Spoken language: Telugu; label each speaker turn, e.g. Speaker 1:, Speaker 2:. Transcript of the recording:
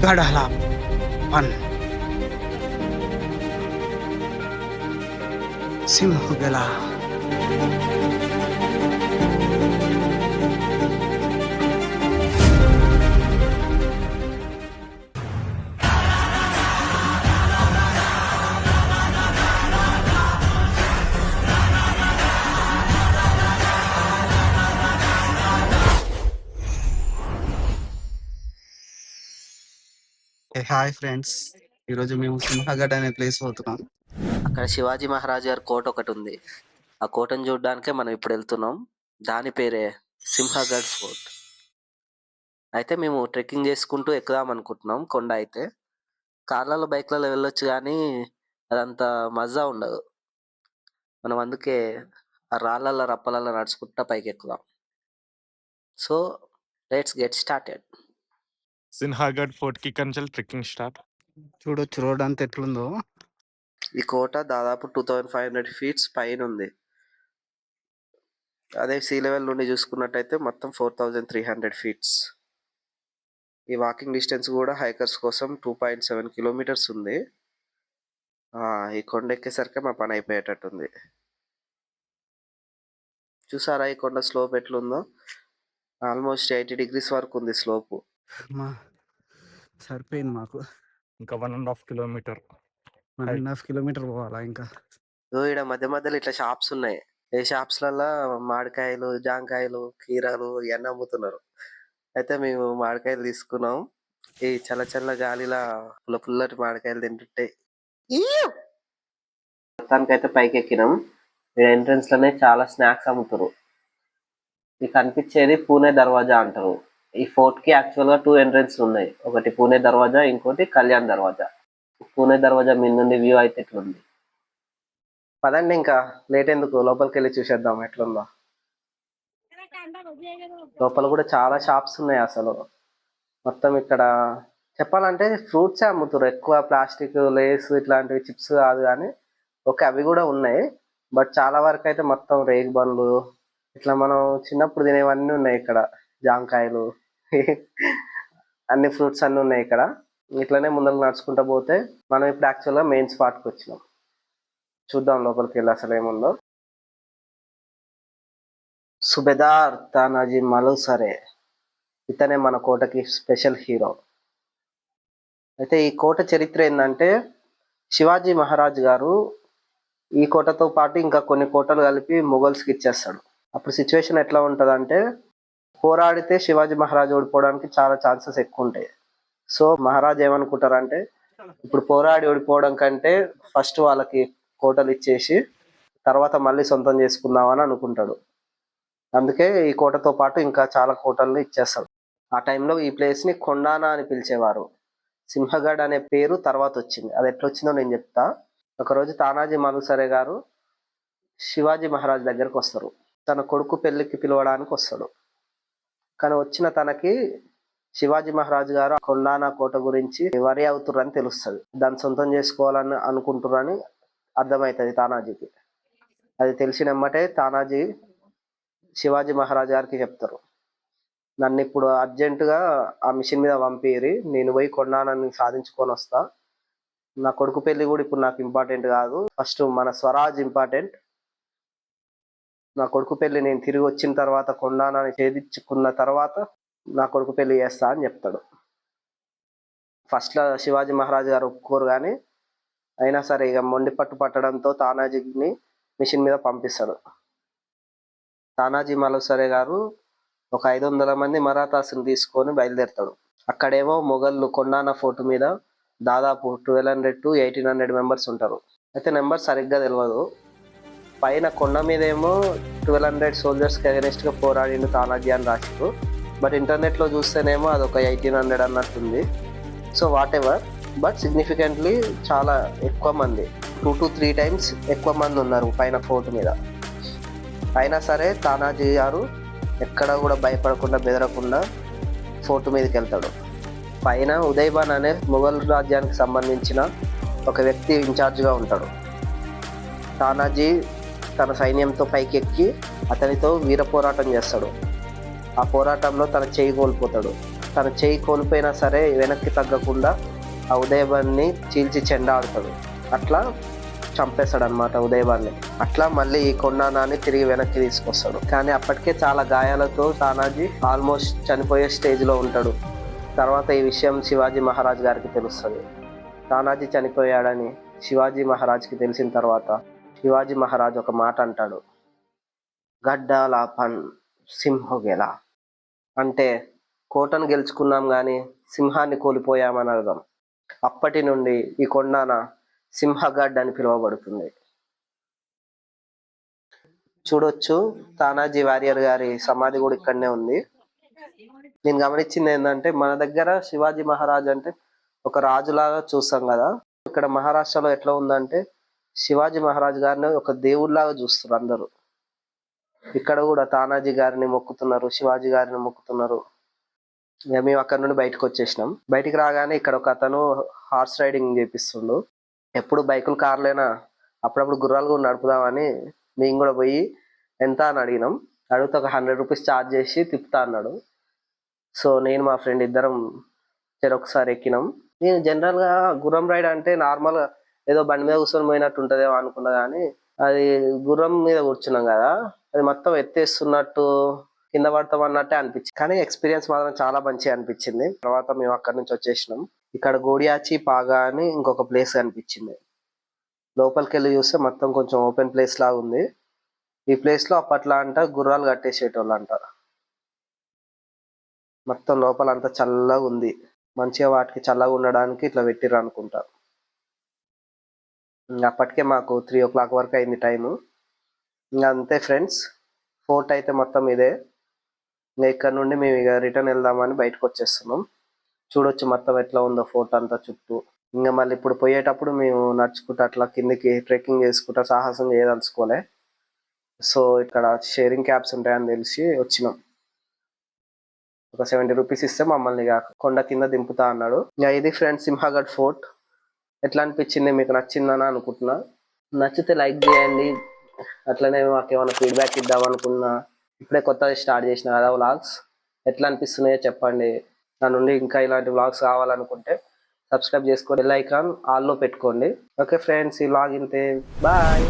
Speaker 1: गढ़ला पन सिंह गला హాయ్ ఫ్రెండ్స్, ఈరోజు మేము సింహగడ్ అనే ప్లేస్ పోతున్నాం.
Speaker 2: అక్కడ శివాజీ మహారాజ్ గారి కోట ఒకటి ఉంది. ఆ కోటను చూడడానికే మనం ఇప్పుడు వెళ్తున్నాం. దాని పేరే సింహగఢ్ ఫోర్ట్. అయితే మేము ట్రెక్కింగ్ చేసుకుంటూ ఎక్కుదాం అనుకుంటున్నాం. కొండ అయితే కార్లలో బైక్లలో వెళ్ళొచ్చు, కానీ అదంత మజా ఉండదు. మనం అందుకే ఆ రాళ్ళల్లో రప్పలలో నడుచుకుంటా పైకి ఎక్కుదాం. So let's get started.
Speaker 3: Sinhagad fort కి కంచెల్ ట్రెక్కింగ్ స్టార్ట్.
Speaker 1: చూడొచ్చు రోడ్ అంతా ఎట్లుందో.
Speaker 2: ఈ కోట దాదాపు 2500 ఫీట్స్ పైన ఉంది. అదే సీ లెవెల్ నుండి చూసుకున్నట్టయితే మొత్తం 4300 ఫీట్స్. ఈ వాకింగ్ డిస్టెన్స్ కూడా హైకర్స్ కోసం 2.7 కిలోమీటర్స్ ఉంది. ఈ కొండ ఎక్కేసరికి మా పని అయిపోయేటట్టుంది. చూసారా ఈ కొండ స్లోప్ ఎట్లుందో? ఆల్మోస్ట్ 80 degrees వరకు ఉంది స్లోపు.
Speaker 1: సరిపోయింది మాకు.
Speaker 3: ఇంకా 1.5 కిలోమీటర్.
Speaker 1: 1.5 కిలోమీటర్ పోవాలా ఇంకా?
Speaker 2: ఈడ మధ్య మధ్యలో ఇట్లా షాప్స్ ఉన్నాయి. ఏ షాప్స్లలో మామిడికాయలు, జాంకాయలు, కీరాలు ఇవన్నీ అమ్ముతున్నారు. అయితే మేము మామిడికాయలు తీసుకున్నాం. ఈ చల్ల చల్ల గాలిలా పుల్లటి మామిడికాయలు తింటుంటే మొత్తానికైతే పైకి ఎక్కినాం. ఎంట్రన్స్ లోనే చాలా స్నాక్స్ అమ్ముతారు. ఇది కనిపించేది పూణే దర్వాజా అంటారు. ఈ ఫోర్ట్ కి యాక్చువల్ గా 2 ఎంట్రన్స్ ఉన్నాయి. ఒకటి పూణే దర్వాజా, ఇంకోటి కళ్యాణ్ దర్వాజా. పూణే దర్వాజా మీద నుండి వ్యూ అయితే ఇట్లుంది. పదండి, ఇంకా లేట్ ఎందుకు, లోపలికి వెళ్ళి చూసేద్దాం ఎట్లుందో. లోపల కూడా చాలా షాప్స్ ఉన్నాయి. అసలు మొత్తం ఇక్కడ చెప్పాలంటే ఫ్రూట్సే అమ్ముతారు ఎక్కువ. ప్లాస్టిక్ లేస్ ఇట్లాంటివి చిప్స్ కాదు, కానీ ఓకే అవి కూడా ఉన్నాయి. బట్ చాలా వరకు అయితే మొత్తం రేగు బండ్లు ఇట్లా మనం చిన్నప్పుడు తినేవన్నీ ఉన్నాయి ఇక్కడ. జాంకాయలు అన్ని ఫ్రూట్స్ అన్నీ ఉన్నాయి ఇక్కడ. ఇట్లనే ముందరకు నడుచుకుంటూ పోతే మనం ఇప్పుడు యాక్చువల్గా మెయిన్ స్పాట్కి వచ్చినాం. చూద్దాం లోపలికి వెళ్ళి అసలు ఏముందో. సుబేదార్ తానాజీ మలుసరే, ఇతనే మన కోటకి స్పెషల్ హీరో. అయితే ఈ కోట చరిత్ర ఏంటంటే, శివాజీ మహారాజ్ గారు ఈ కోటతో పాటు ఇంకా కొన్ని కోటలు కలిపి మొఘల్స్కి ఇచ్చేస్తాడు. అప్పుడు సిచ్యువేషన్ ఎట్లా ఉంటుందంటే, పోరాడితే శివాజీ మహారాజ్ ఓడిపోవడానికి చాలా ఛాన్సెస్ ఎక్కువ ఉంటాయి. సో మహారాజ్ ఏమనుకుంటారంటే, ఇప్పుడు పోరాడి ఓడిపోవడం కంటే ఫస్ట్ వాళ్ళకి కోటలు ఇచ్చేసి తర్వాత మళ్ళీ సొంతం చేసుకుందామని అనుకుంటాడు. అందుకే ఈ కోటతో పాటు ఇంకా చాలా కోటలను ఇచ్చేస్తాడు. ఆ టైంలో ఈ ప్లేస్ని కొండానా అని పిలిచేవారు. సింహగఢ్ అనే పేరు తర్వాత వచ్చింది. అది ఎట్లా వచ్చిందో నేను చెప్తా. ఒకరోజు తానాజీ మలుసరే గారు శివాజీ మహారాజ్ దగ్గరకు వస్తారు. తన కొడుకు పెళ్లికి పిలవడానికి వస్తాడు. కానీ వచ్చిన తనకి శివాజీ మహారాజ్ గారు కొండానా కోట గురించి వరి అవుతుర్రని తెలుస్తుంది. దాన్ని సొంతం చేసుకోవాలని అనుకుంటుర్రని అర్థమవుతుంది తానాజీకి. అది తెలిసినమ్మటే తానాజీ శివాజీ మహారాజ్ గారికి చెప్తారు, నన్ను ఇప్పుడు అర్జెంటుగా ఆ మిషన్ మీద పంపిరి, నేను పోయి కొండానాన్ని సాధించుకొని వస్తా. నా కొడుకు పెళ్లి కూడా ఇప్పుడు నాకు ఇంపార్టెంట్ కాదు, ఫస్ట్ మన స్వరాజ్ ఇంపార్టెంట్. నా కొడుకు పెళ్లి నేను తిరిగి వచ్చిన తర్వాత కొండానాన్ని ఛేదించుకున్న తర్వాత నా కొడుకు పెళ్లి చేస్తా అని చెప్తాడు. ఫస్ట్లో శివాజీ మహారాజ్ గారు ఒప్పుకోరు, కానీ అయినా సరే ఇక మొండి పట్టు పట్టడంతో తానాజీని మిషన్ మీద పంపిస్తాడు. తానాజీ మలుసరే గారు ఒక 500 మంది మరాఠాస్ని తీసుకొని బయలుదేరుతాడు. అక్కడేమో మొఘళ్ళు కొండానా ఫోర్ట్ మీద దాదాపు 1200 to 1800 మెంబర్స్ ఉంటారు. అయితే నెంబర్ సరిగ్గా తెలియదు. పైన కొండ మీద ఏమో 1200 సోల్జర్స్కి అగెనిస్ట్గా పోరాడిండు తానాజీ అని రాశారు. బట్ ఇంటర్నెట్లో చూస్తేనేమో అదొక 1800 అన్నట్టుంది. So whatever, but significantly చాలా ఎక్కువ మంది, 2 to 3 times ఎక్కువ మంది ఉన్నారు పైన ఫోర్ట్ మీద. అయినా సరే తానాజీ గారు ఎక్కడ కూడా భయపడకుండా బెదరకుండా ఫోర్ట్ మీదకి వెళ్తాడు. పైన ఉదయబాన్ అనే మొఘల్ రాజ్యానికి సంబంధించిన ఒక వ్యక్తి ఇన్ఛార్జ్గా ఉంటాడు. తానాజీ తన సైన్యంతో పైకి ఎక్కి అతనితో వీర పోరాటం చేస్తాడు. ఆ పోరాటంలో తన చేయి కోల్పోతాడు. తన చేయి కోల్పోయినా సరే వెనక్కి తగ్గకుండా ఆ ఉదయభాన్ని చీల్చి చెండాడుతాడు. అట్లా చంపేస్తాడు అనమాట ఉదయభాన్ని. అట్లా మళ్ళీ ఈ కొండానాన్ని తిరిగి వెనక్కి తీసుకొస్తాడు. కానీ అప్పటికే చాలా గాయాలతో తానాజీ ఆల్మోస్ట్ చనిపోయే స్టేజ్లో ఉంటాడు. తర్వాత ఈ విషయం శివాజీ మహారాజ్ గారికి తెలుస్తుంది. తానాజీ చనిపోయాడని శివాజీ మహారాజ్కి తెలిసిన తర్వాత శివాజీ మహారాజ్ ఒక మాట అంటాడు, గడ్డాల పన్ సింహోగెలా, అంటే కోటను గెలుచుకున్నాం కానీ సింహాన్ని కోల్పోయామని అర్థం. అప్పటి నుండి ఈ కొండాన సింహగడ్ అని పిలువబడుతుంది. చూడొచ్చు, తానాజీ వారియర్ గారి సమాధి కూడా ఇక్కడనే ఉంది. నేను గమనించింది ఏంటంటే, మన దగ్గర శివాజీ మహారాజ్ అంటే ఒక రాజులాగా చూస్తాం కదా, ఇక్కడ మహారాష్ట్రలో ఎట్లా ఉందంటే శివాజీ మహారాజ్ గారిని ఒక దేవుడిలాగా చూస్తారు అందరూ. ఇక్కడ కూడా తానాజీ గారిని మొక్కుతున్నారు, శివాజీ గారిని మొక్కుతున్నారు. ఇక మేము అక్కడ నుండి బయటకు వచ్చేసినాం. బయటికి రాగానే ఇక్కడ ఒక అతను హార్స్ రైడింగ్ చేపిస్తుండు. ఎప్పుడు బైకులు కార్లేనా, అప్పుడప్పుడు గుర్రాలు కూడా నడుపుదామని మేము కూడా పోయి ఎంత అని అడిగినాం. అడిగితే ఒక 100 రూపీస్ ఛార్జ్ చేసి తిప్పుతా అన్నాడు. సో నేను మా ఫ్రెండ్ ఇద్దరం ఒకసారి ఎక్కినాం. నేను జనరల్గా గుర్రం రైడ్ అంటే నార్మల్గా ఏదో బండి మీద కూర్చొని పోయినట్టు ఉంటుందేమో అనుకున్నా, కానీ అది గుర్రం మీద కూర్చున్నాం కదా, అది మొత్తం ఎత్తేస్తున్నట్టు కింద పడతాం అన్నట్టే అనిపించింది. కానీ ఎక్స్పీరియన్స్ మాత్రం చాలా మంచిగా అనిపించింది. తర్వాత మేము అక్కడి నుంచి వచ్చేసినాం. ఇక్కడ గోడియాచి పాగా అని ఇంకొక ప్లేస్ అనిపించింది. లోపలికి వెళ్ళి చూస్తే మొత్తం కొంచెం ఓపెన్ ప్లేస్ లాగా ఉంది. ఈ ప్లేస్ లో అప్పట్లో అంట గుర్రాలు కట్టేసేటోళ్ళు అంట. మొత్తం లోపల అంతా చల్లగా ఉంది. మంచిగా వాటికి చల్లగా ఉండడానికి ఇట్లా పెట్టిర్రు అనుకుంటా. అప్పటికే మాకు 3 o'clock వరకు అయింది టైము. ఇంకా అంతే ఫ్రెండ్స్, ఫోర్ట్ అయితే మొత్తం ఇదే. ఇంకా ఇక్కడ నుండి మేము ఇక రిటర్న్ వెళ్దామని బయటకు వచ్చేస్తున్నాం. చూడొచ్చు మొత్తం ఎట్లా ఉందో ఫోర్ట్ అంతా చుట్టూ. ఇంకా మళ్ళీ ఇప్పుడు పోయేటప్పుడు మేము నడుచుకుంటూ అట్లా కిందకి ట్రెక్కింగ్ చేసుకుంటా సాహసం చేయదలుచుకోలే. సో ఇక్కడ షేరింగ్ క్యాబ్స్ ఉంటాయని తెలిసి వచ్చినాం. ఒక 70 రూపీస్ ఇస్తే మమ్మల్ని ఇక కొండ కింద దింపుతా అన్నాడు. ఇంకా ఇది ఫ్రెండ్స్ సింహగఢ్ ఫోర్ట్. ఎట్లా అనిపించింది, మీకు నచ్చిందని అనుకుంటున్నా. నచ్చితే లైక్ చేయండి. అట్లనే మాకు ఏమైనా ఫీడ్బ్యాక్ ఇద్దాం అనుకున్నా. ఇప్పుడే కొత్తగా స్టార్ట్ చేసిన కదా వ్లాగ్స్, ఎట్లా అనిపిస్తున్నాయో చెప్పండి. నా నుండి ఇంకా ఇలాంటి వ్లాగ్స్ కావాలనుకుంటే సబ్స్క్రైబ్ చేసుకోండి, బెల్ ఐకాన్ ఆల్లో పెట్టుకోండి. ఓకే ఫ్రెండ్స్, ఈ వ్లాగ్ ఇంతే, బాయ్.